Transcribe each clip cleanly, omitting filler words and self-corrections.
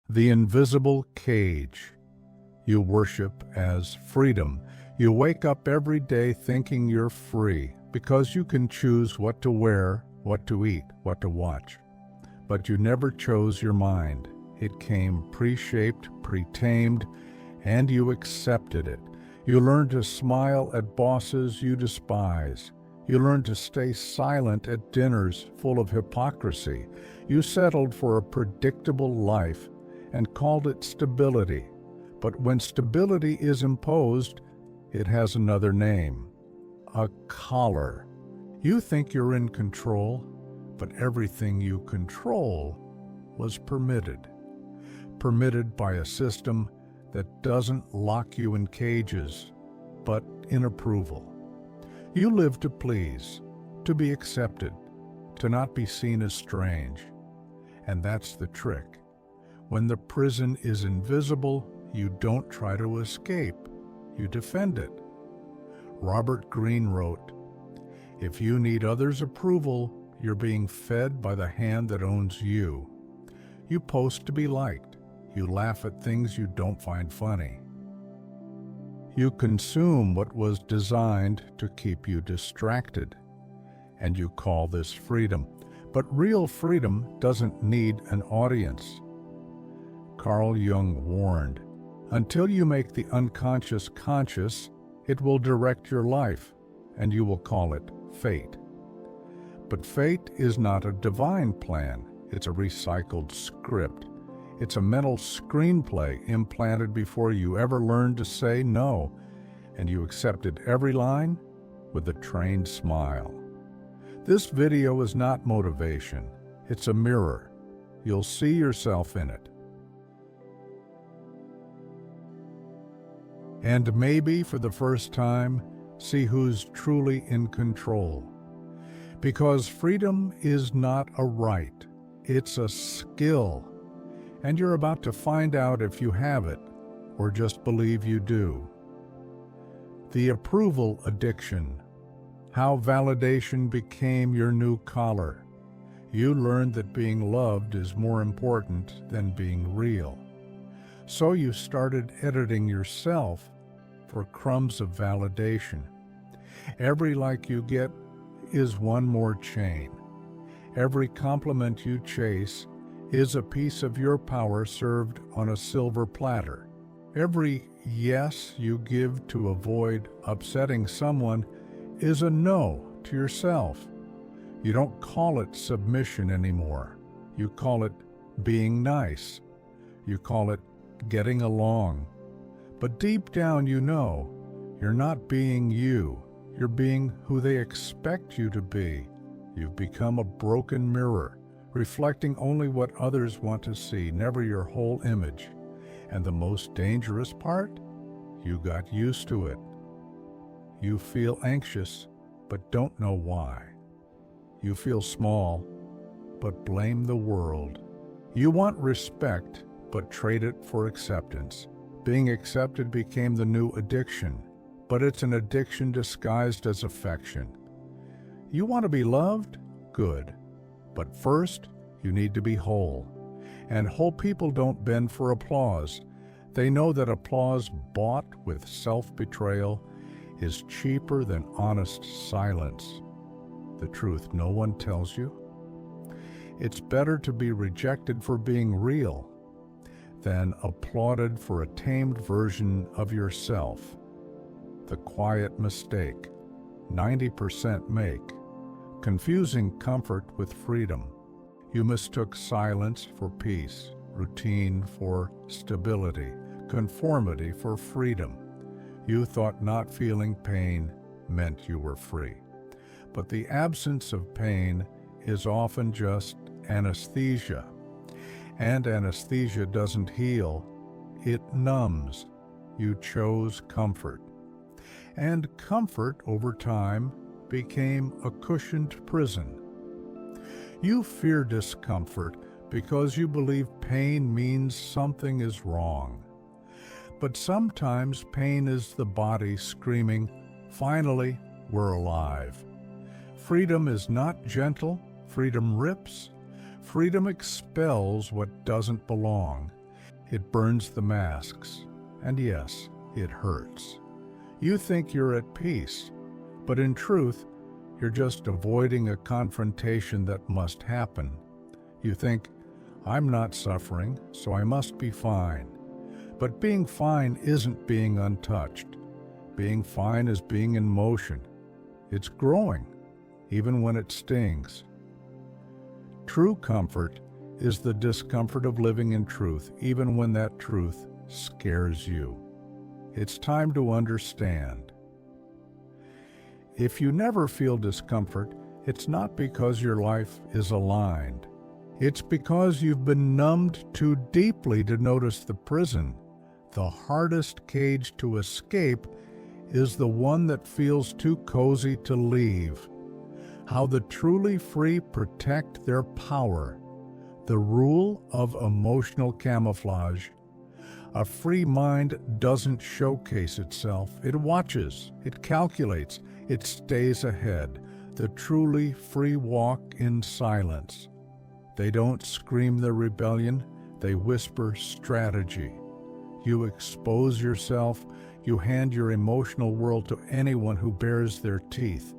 The invisible cage. You worship as freedom. You wake up every day thinking you're free because you can choose what to wear, what to eat, what to watch. But you never chose your mind. It came pre-shaped, pre-tamed, and you accepted it. You learned to smile at bosses you despise. You learned to stay silent at dinners full of hypocrisy. You settled for a predictable life and called it stability. But when stability is imposed, it has another name: a collar. You think you're in control, but everything you control was permitted. Permitted by a system that doesn't lock you in cages, but in approval. You live to please, to be accepted, to not be seen as strange. And that's the trick. When the prison is invisible, you don't try to escape, you defend it. Robert Greene wrote, "If you need others' approval, you're being fed by the hand that owns you. You post to be liked. You laugh at things you don't find funny. You consume what was designed to keep you distracted. And you call this freedom. But real freedom doesn't need an audience." Carl Jung warned, "Until you make the unconscious conscious, it will direct your life, and you will call it fate." But fate is not a divine plan. It's a recycled script. It's a mental screenplay implanted before you ever learned to say no, and you accepted every line with a trained smile. This video is not motivation. It's a mirror. You'll see yourself in it. And maybe for the first time, see who's truly in control. Because freedom is not a right, it's a skill. And you're about to find out if you have it, or just believe you do. The approval addiction. How validation became your new collar. You learned that being loved is more important than being real. So you started editing yourself for crumbs of validation. Every like you get is one more chain. Every compliment you chase is a piece of your power served on a silver platter. Every yes you give to avoid upsetting someone is a no to yourself. You don't call it submission anymore. You call it being nice. You call it getting along. But deep down you know you're not being you. You're being who they expect you to be. You've become a broken mirror, reflecting only what others want to see, never your whole image. And the most dangerous part? You got used to it. You feel anxious, but don't know why. You feel small, but blame the world. You want respect, but trade it for acceptance. Being accepted became the new addiction, but it's an addiction disguised as affection. You want to be loved? Good. But first, you need to be whole. And whole people don't bend for applause. They know that applause bought with self-betrayal is cheaper than honest silence. The truth no one tells you. It's better to be rejected for being real than applauded for a tamed version of yourself. The quiet mistake 90% make, confusing comfort with freedom. You mistook silence for peace, routine for stability, conformity for freedom. You thought not feeling pain meant you were free. But the absence of pain is often just anesthesia. And anesthesia doesn't heal, it numbs. You chose comfort. And comfort, over time, became a cushioned prison. You fear discomfort because you believe pain means something is wrong. But sometimes pain is the body screaming, "Finally, we're alive." Freedom is not gentle. Freedom rips. Freedom expels what doesn't belong. It burns the masks, and yes, it hurts. You think you're at peace, but in truth, you're just avoiding a confrontation that must happen. You think, I'm not suffering, so I must be fine. But being fine isn't being untouched. Being fine is being in motion. It's growing, even when it stings. True comfort is the discomfort of living in truth, even when that truth scares you. It's time to understand. If you never feel discomfort, it's not because your life is aligned. It's because you've been numbed too deeply to notice the prison. The hardest cage to escape is the one that feels too cozy to leave. How the truly free protect their power. The rule of emotional camouflage. A free mind doesn't showcase itself. It watches, it calculates, it stays ahead. The truly free walk in silence. They don't scream their rebellion, they whisper strategy. You expose yourself, you hand your emotional world to anyone who bares their teeth.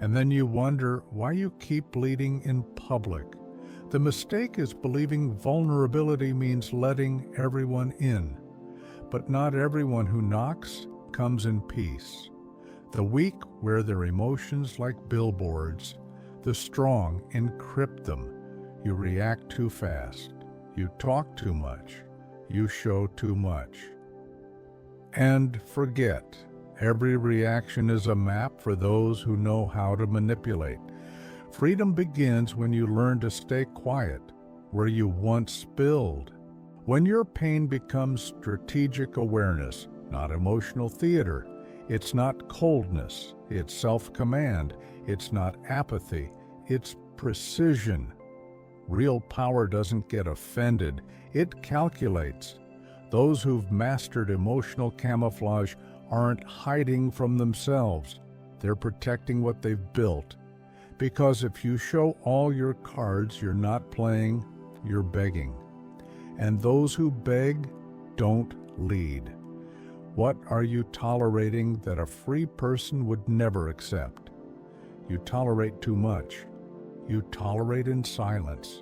And then you wonder why you keep bleeding in public. The mistake is believing vulnerability means letting everyone in. But not everyone who knocks comes in peace. The weak wear their emotions like billboards. The strong encrypt them. You react too fast. You talk too much. You show too much. And forget, every reaction is a map for those who know how to manipulate. Freedom begins when you learn to stay quiet, where you once spilled. When your pain becomes strategic awareness, not emotional theater. It's not coldness, it's self-command. It's not apathy, it's precision. Real power doesn't get offended, it calculates. Those who've mastered emotional camouflage aren't hiding from themselves. They're protecting what they've built. Because if you show all your cards, you're not playing, you're begging. And those who beg don't lead. What are you tolerating that a free person would never accept? You tolerate too much. You tolerate in silence.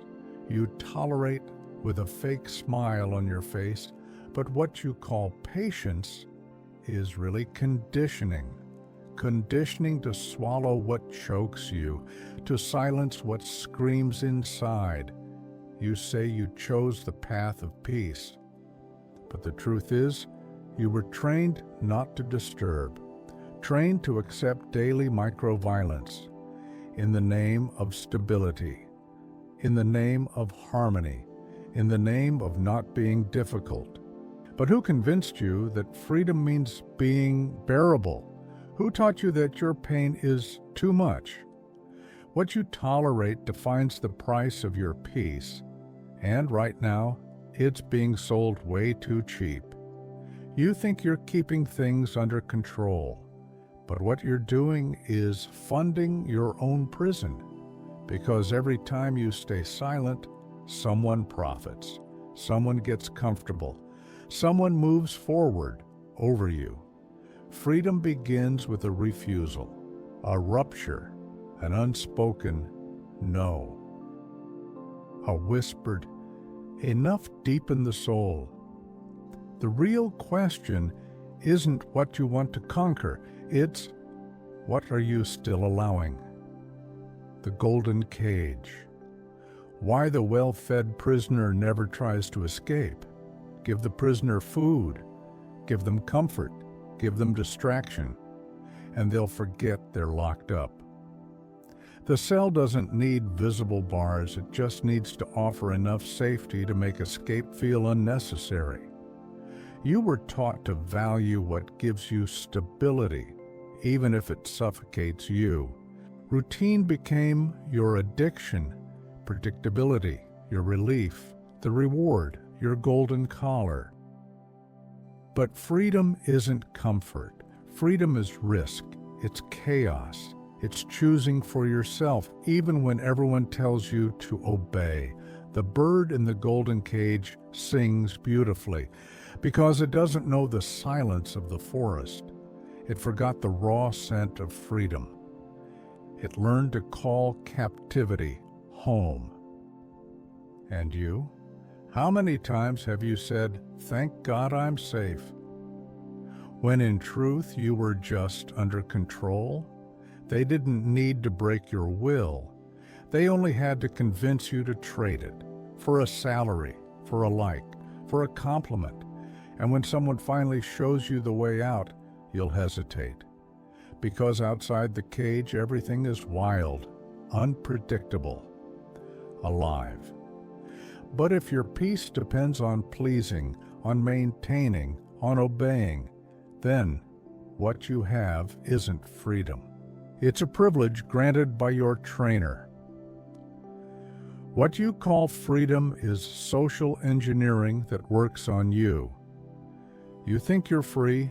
You tolerate with a fake smile on your face, but what you call patience is really conditioning. Conditioning to swallow what chokes you, to silence what screams inside. You say you chose the path of peace. But the truth is, you were trained not to disturb, trained to accept daily microviolence in the name of stability, in the name of harmony, in the name of not being difficult. But who convinced you that freedom means being bearable? Who taught you that your pain is too much? What you tolerate defines the price of your peace, and right now, it's being sold way too cheap. You think you're keeping things under control, but what you're doing is funding your own prison, because every time you stay silent, someone profits, someone gets comfortable, someone moves forward over you. Freedom begins with a refusal, a rupture, an unspoken no. A whispered, enough deep in the soul. The real question isn't what you want to conquer, it's what are you still allowing? The golden cage. Why the well-fed prisoner never tries to escape. Give the prisoner food, give them comfort, give them distraction, and they'll forget they're locked up. The cell doesn't need visible bars, it just needs to offer enough safety to make escape feel unnecessary. You were taught to value what gives you stability, even if it suffocates you. Routine became your addiction, predictability, your relief, the reward, your golden collar. But freedom isn't comfort. Freedom is risk. It's chaos. It's choosing for yourself, even when everyone tells you to obey. The bird in the golden cage sings beautifully because it doesn't know the silence of the forest. It forgot the raw scent of freedom. It learned to call captivity home. And you? How many times have you said, "Thank God I'm safe," when in truth you were just under control? They didn't need to break your will. They only had to convince you to trade it for a salary, for a like, for a compliment. And when someone finally shows you the way out, you'll hesitate. Because outside the cage, everything is wild, unpredictable, alive. But if your peace depends on pleasing, on maintaining, on obeying, then what you have isn't freedom. It's a privilege granted by your trainer. What you call freedom is social engineering that works on you. You think you're free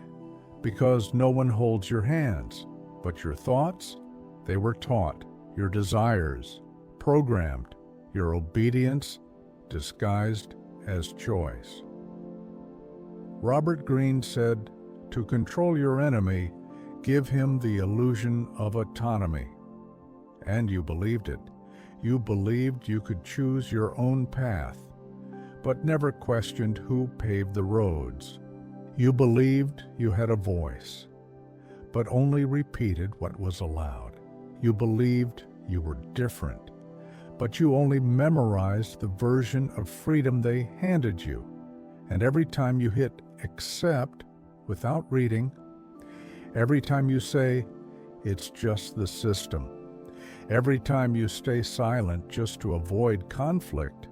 because no one holds your hands, but your thoughts, they were taught, your desires, programmed, your obedience, disguised as choice. Robert Greene said, "To control your enemy, give him the illusion of autonomy." And you believed it. You believed you could choose your own path, but never questioned who paved the roads. You believed you had a voice, but only repeated what was allowed. You believed you were different, but you only memorized the version of freedom they handed you. And every time you hit accept without reading, every time you say, "It's just the system," every time you stay silent just to avoid conflict,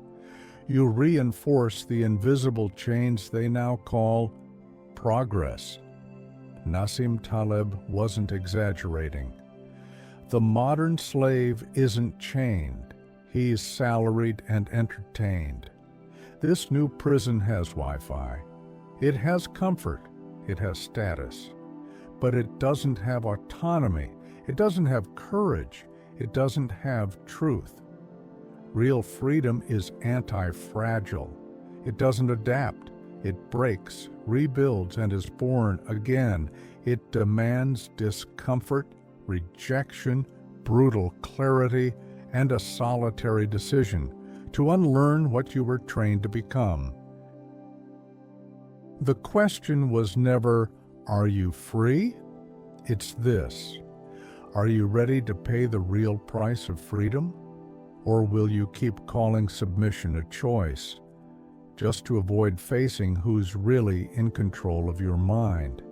you reinforce the invisible chains they now call progress. Nassim Taleb wasn't exaggerating. The modern slave isn't chained. He's salaried and entertained. This new prison has Wi-Fi. It has comfort. It has status. But it doesn't have autonomy. It doesn't have courage. It doesn't have truth. Real freedom is anti-fragile. It doesn't adapt. It breaks, rebuilds, and is born again. It demands discomfort, rejection, brutal clarity, and a solitary decision to unlearn what you were trained to become. The question was never, "Are you free?" It's this: are you ready to pay the real price of freedom? Or will you keep calling submission a choice, just to avoid facing who's really in control of your mind?